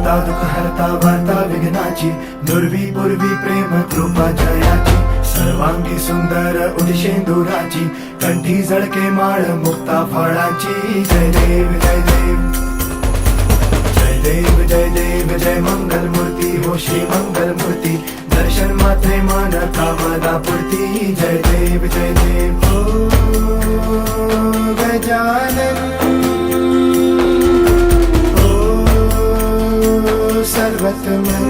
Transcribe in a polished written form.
दाता दुःख हरता वार्ता विघ्नाची, दुर्वी पूर्वी प्रेम कृपा जयाची, सर्वांगी सुंदर उदिशेंदुराची, कंठी जळके माळ मुक्ता फळाची. जय देव जय देव जय देव जय देव जय मंगल मूर्ती हो श्री मंगल मूर्ती, दर्शन मात्रे मन कामना पूर्ती. जय देव जय देव ओ गजानन ओ सर्वतमन